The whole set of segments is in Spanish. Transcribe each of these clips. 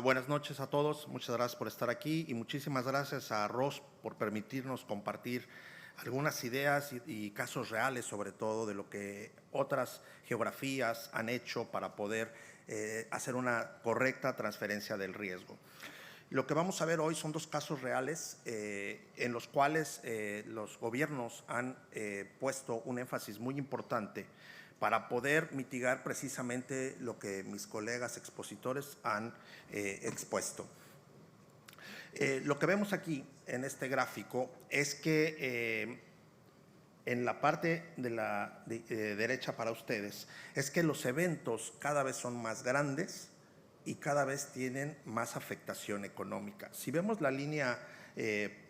Buenas noches a todos, muchas gracias por estar aquí y muchísimas gracias a Ros por permitirnos compartir algunas ideas y casos reales, sobre todo de lo que otras geografías han hecho para poder hacer una correcta transferencia del riesgo. Lo que vamos a ver hoy son dos casos reales en los cuales los gobiernos han puesto un énfasis muy importante para poder mitigar precisamente lo que mis colegas expositores han expuesto. Lo que vemos aquí en este gráfico es que en la parte de la derecha para ustedes es que los eventos cada vez son más grandes y cada vez tienen más afectación económica. Si vemos la línea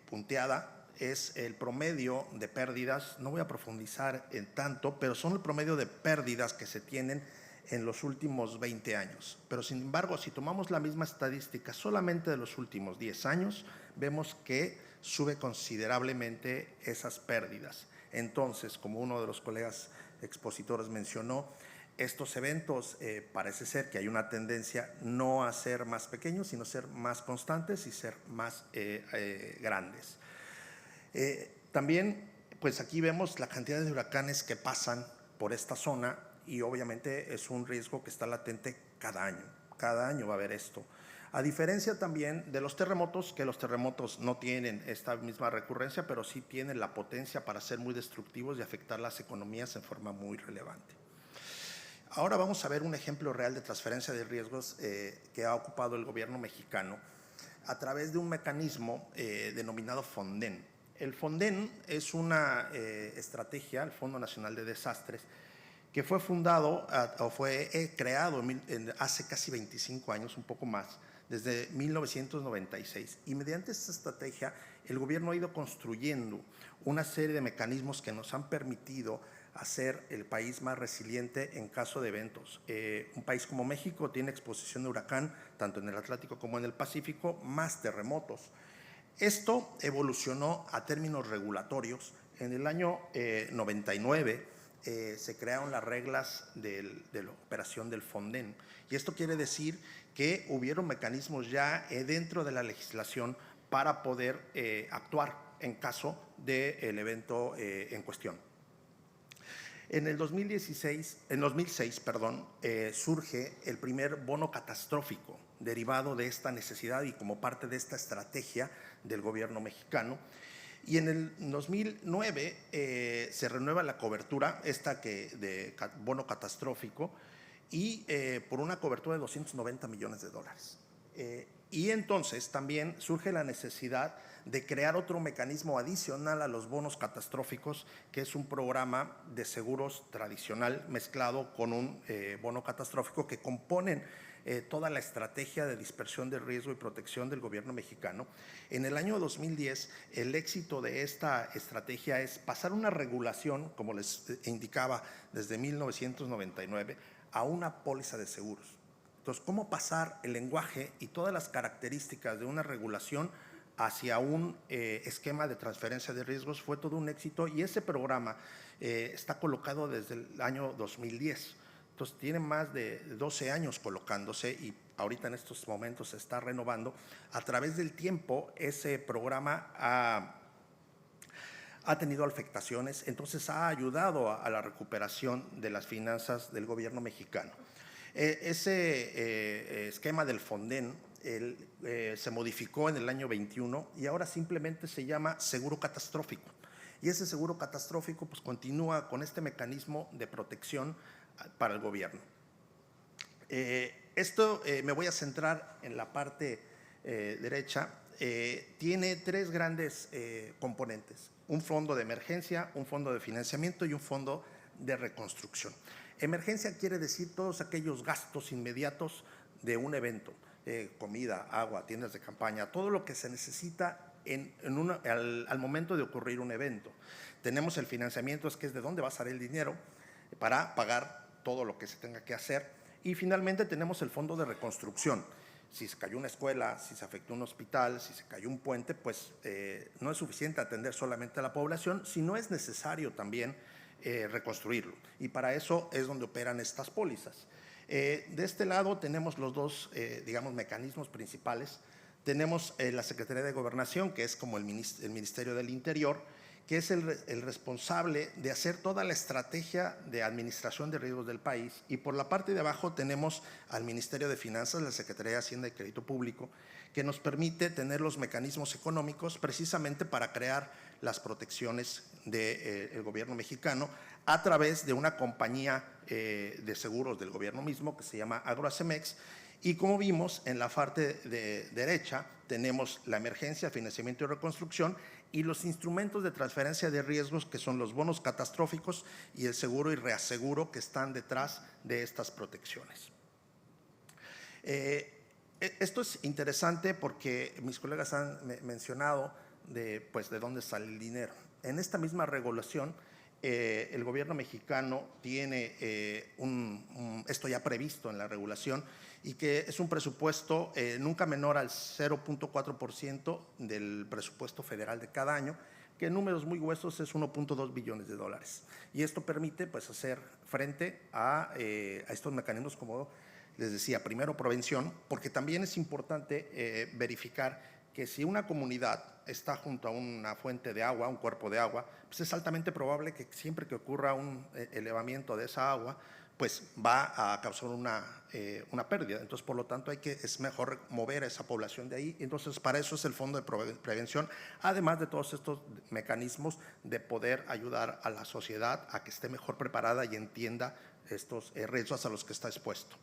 punteada, es el promedio de pérdidas, no voy a profundizar en tanto, pero son el promedio de pérdidas que se tienen en los últimos 20 años. Pero sin embargo, si tomamos la misma estadística solamente de los últimos 10 años, vemos que sube considerablemente esas pérdidas. Entonces, como uno de los colegas expositores mencionó, estos eventos parece ser que hay una tendencia no a ser más pequeños, sino ser más constantes y ser más grandes. También, pues aquí vemos la cantidad de huracanes que pasan por esta zona y obviamente es un riesgo que está latente cada año va a haber esto. A diferencia también de los terremotos, que los terremotos no tienen esta misma recurrencia, pero sí tienen la potencia para ser muy destructivos y afectar las economías en forma muy relevante. Ahora vamos a ver un ejemplo real de transferencia de riesgos que ha ocupado el gobierno mexicano a través de un mecanismo denominado Fonden. El Fonden es una estrategia, el Fondo Nacional de Desastres, que fue fundado o fue creado hace casi 25 años, un poco más, desde 1996. Y mediante esta estrategia, el gobierno ha ido construyendo una serie de mecanismos que nos han permitido hacer el país más resiliente en caso de eventos. Un país como México tiene exposición de huracán, tanto en el Atlántico como en el Pacífico, más terremotos. Esto evolucionó a términos regulatorios. En el año 99 se crearon las reglas de la operación del Fonden. Y esto quiere decir que hubieron mecanismos ya dentro de la legislación para poder actuar en caso del evento en cuestión. En el 2006, surge el primer bono catastrófico derivado de esta necesidad y como parte de esta estrategia del gobierno mexicano. Y en el 2009 se renueva la cobertura, de bono catastrófico, y por una cobertura de $290 millones. Y entonces también surge la necesidad de crear otro mecanismo adicional a los bonos catastróficos, que es un programa de seguros tradicional mezclado con un bono catastrófico que componen toda la estrategia de dispersión de riesgo y protección del gobierno mexicano. En el año 2010, el éxito de esta estrategia es pasar una regulación, como les indicaba, desde 1999, a una póliza de seguros. Entonces, ¿cómo pasar el lenguaje y todas las características de una regulación hacia un esquema de transferencia de riesgos? Fue todo un éxito y ese programa está colocado desde el año 2010. Entonces, tiene más de 12 años colocándose y ahorita en estos momentos se está renovando. A través del tiempo, ese programa ha tenido afectaciones, entonces ha ayudado a la recuperación de las finanzas del gobierno mexicano. Ese esquema del Fonden se modificó en el año 21 y ahora simplemente se llama seguro catastrófico. Y ese seguro catastrófico pues continúa con este mecanismo de protección para el gobierno. Me voy a centrar en la parte derecha. Tiene tres grandes componentes: un fondo de emergencia, un fondo de financiamiento y un fondo de reconstrucción. Emergencia quiere decir todos aquellos gastos inmediatos de un evento, comida, agua, tiendas de campaña, todo lo que se necesita al momento de ocurrir un evento. Tenemos el financiamiento, que es de dónde va a salir el dinero para pagar todo lo que se tenga que hacer. Y finalmente tenemos el fondo de reconstrucción. Si se cayó una escuela, si se afectó un hospital, si se cayó un puente, pues no es suficiente atender solamente a la población, sino es necesario también reconstruirlo. Y para eso es donde operan estas pólizas. De este lado tenemos los dos, digamos, mecanismos principales. Tenemos la Secretaría de Gobernación, que es como el Ministerio del Interior, que es el responsable de hacer toda la estrategia de administración de riesgos del país. Y por la parte de abajo tenemos al Ministerio de Finanzas, la Secretaría de Hacienda y Crédito Público, que nos permite tener los mecanismos económicos precisamente para crear las protecciones del gobierno mexicano a través de una compañía de seguros del gobierno mismo que se llama Agroacemex. Y como vimos, en la parte de derecha tenemos la emergencia, financiamiento y reconstrucción y los instrumentos de transferencia de riesgos que son los bonos catastróficos y el seguro y reaseguro que están detrás de estas protecciones. Esto es interesante porque mis colegas han mencionado de dónde sale el dinero. En esta misma regulación, el gobierno mexicano tiene esto ya previsto en la regulación y que es un presupuesto nunca menor al 0.4% del presupuesto federal de cada año, que en números muy gruesos es 1.2 billones de dólares. Y esto permite hacer frente a estos mecanismos, como les decía, primero prevención, porque también es importante verificar que si una comunidad está junto a una fuente de agua, un cuerpo de agua, pues es altamente probable que siempre que ocurra un elevamiento de esa agua, pues va a causar una pérdida. Entonces, por lo tanto, es mejor mover a esa población de ahí. Entonces, para eso es el Fondo de Prevención, además de todos estos mecanismos de poder ayudar a la sociedad a que esté mejor preparada y entienda estos riesgos a los que está expuesto.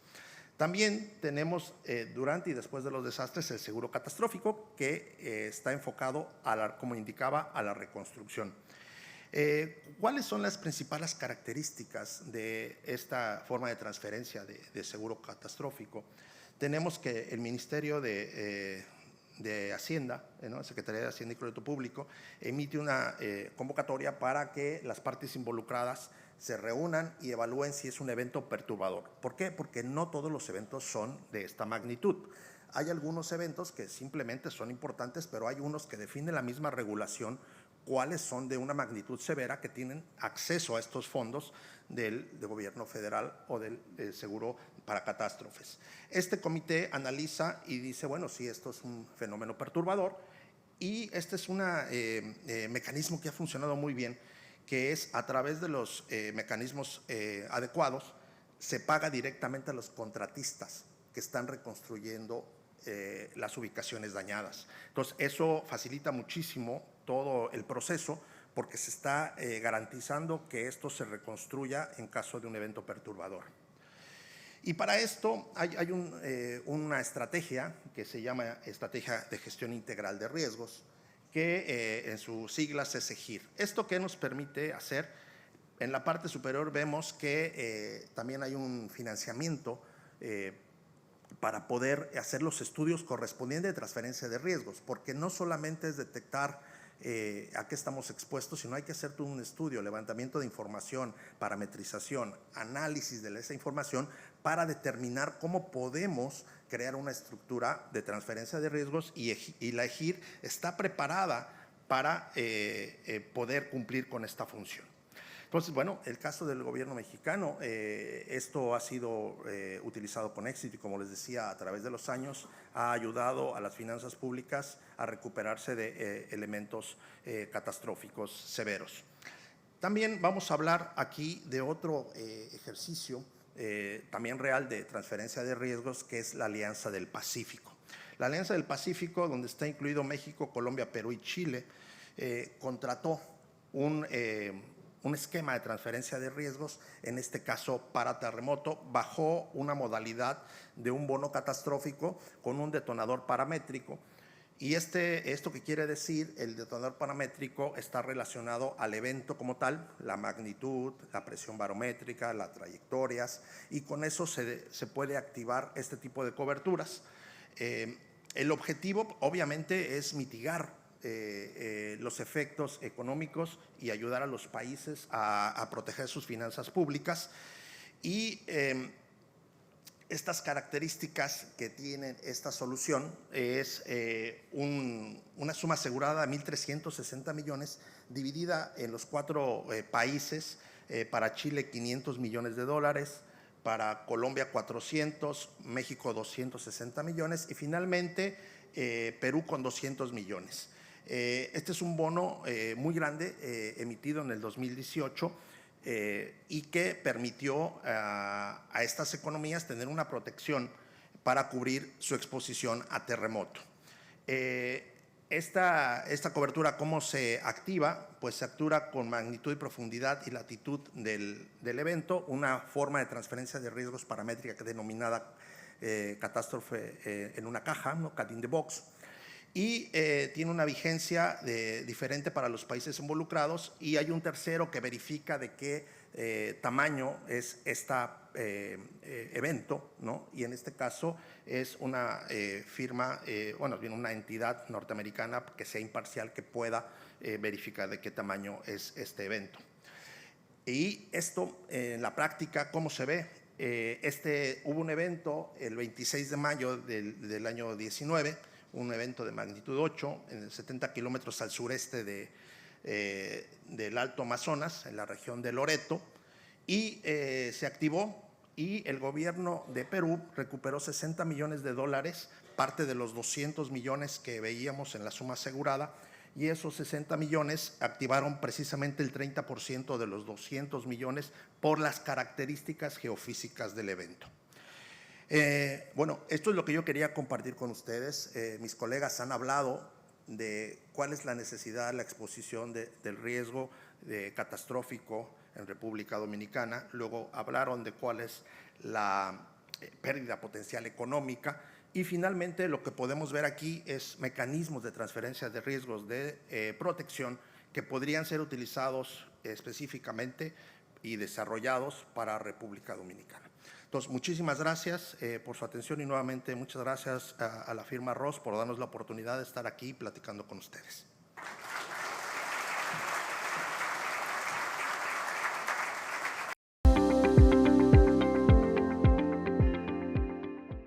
También tenemos durante y después de los desastres el seguro catastrófico que está enfocado, como indicaba, a la reconstrucción. ¿Cuáles son las principales características de esta forma de transferencia de seguro catastrófico? Tenemos que el Ministerio de Hacienda, ¿no? Secretaría de Hacienda y Crédito Público, emite una convocatoria para que las partes involucradas se reúnan y evalúen si es un evento perturbador. ¿Por qué? Porque no todos los eventos son de esta magnitud. Hay algunos eventos que simplemente son importantes, pero hay unos que definen la misma regulación cuáles son de una magnitud severa que tienen acceso a estos fondos del gobierno federal o del seguro para catástrofes. Este comité analiza y dice, bueno, sí, esto es un fenómeno perturbador y este es un mecanismo que ha funcionado muy bien, que es a través de los mecanismos adecuados, se paga directamente a los contratistas que están reconstruyendo las ubicaciones dañadas. Entonces, eso facilita muchísimo todo el proceso porque se está garantizando que esto se reconstruya en caso de un evento perturbador. Y para esto hay una estrategia que se llama Estrategia de Gestión Integral de Riesgos, que en sus siglas es EGIR. ¿Esto qué nos permite hacer? En la parte superior vemos que también hay un financiamiento para poder hacer los estudios correspondientes de transferencia de riesgos, porque no solamente es detectar a qué estamos expuestos, sino hay que hacer todo un estudio, levantamiento de información, parametrización, análisis de esa información para determinar cómo podemos crear una estructura de transferencia de riesgos y la EGIR está preparada para poder cumplir con esta función. Entonces, bueno, el caso del gobierno mexicano, esto ha sido utilizado con éxito y, como les decía, a través de los años ha ayudado a las finanzas públicas a recuperarse de elementos catastróficos severos. También vamos a hablar aquí de otro ejercicio también real de transferencia de riesgos, que es la Alianza del Pacífico. La Alianza del Pacífico, donde está incluido México, Colombia, Perú y Chile, contrató un esquema de transferencia de riesgos, en este caso para terremoto, bajo una modalidad de un bono catastrófico con un detonador paramétrico. Y esto que quiere decir, el detonador paramétrico está relacionado al evento como tal, la magnitud, la presión barométrica, las trayectorias, y con eso se puede activar este tipo de coberturas. El objetivo, obviamente, es mitigar los efectos económicos y ayudar a los países a proteger sus finanzas públicas. Y estas características que tiene esta solución es una suma asegurada de 1.360 millones dividida en los 4 países. Para Chile, $500 millones, para Colombia 400, México 260 millones y finalmente Perú con 200 millones. Este es un bono muy grande emitido en el 2018 y que permitió a estas economías tener una protección para cubrir su exposición a terremoto. Esta cobertura, ¿cómo se activa? Pues se actúa con magnitud y profundidad y latitud del evento, una forma de transferencia de riesgos paramétrica denominada catástrofe en una caja, ¿no? Cat in the box, y tiene una vigencia diferente para los países involucrados y hay un tercero que verifica de qué tamaño es este evento, ¿no? Y en este caso es una firma, bueno, bien una entidad norteamericana que sea imparcial, que pueda verificar de qué tamaño es este evento. Y esto en la práctica, ¿cómo se ve? Hubo un evento el 26 de mayo del año 19, un evento de magnitud 8, en 70 kilómetros al sureste del Alto Amazonas, en la región de Loreto, y se activó y el gobierno de Perú recuperó 60 millones de dólares, parte de los 200 millones que veíamos en la suma asegurada, y esos 60 millones activaron precisamente el 30% de los 200 millones por las características geofísicas del evento. Bueno, esto es lo que yo quería compartir con ustedes. Mis colegas han hablado de cuál es la necesidad, la exposición del riesgo catastrófico en República Dominicana. Luego hablaron de cuál es la pérdida potencial económica. Y finalmente lo que podemos ver aquí es mecanismos de transferencia de riesgos de protección que podrían ser utilizados específicamente y desarrollados para República Dominicana. Entonces, muchísimas gracias por su atención y nuevamente muchas gracias a la firma Ross por darnos la oportunidad de estar aquí platicando con ustedes.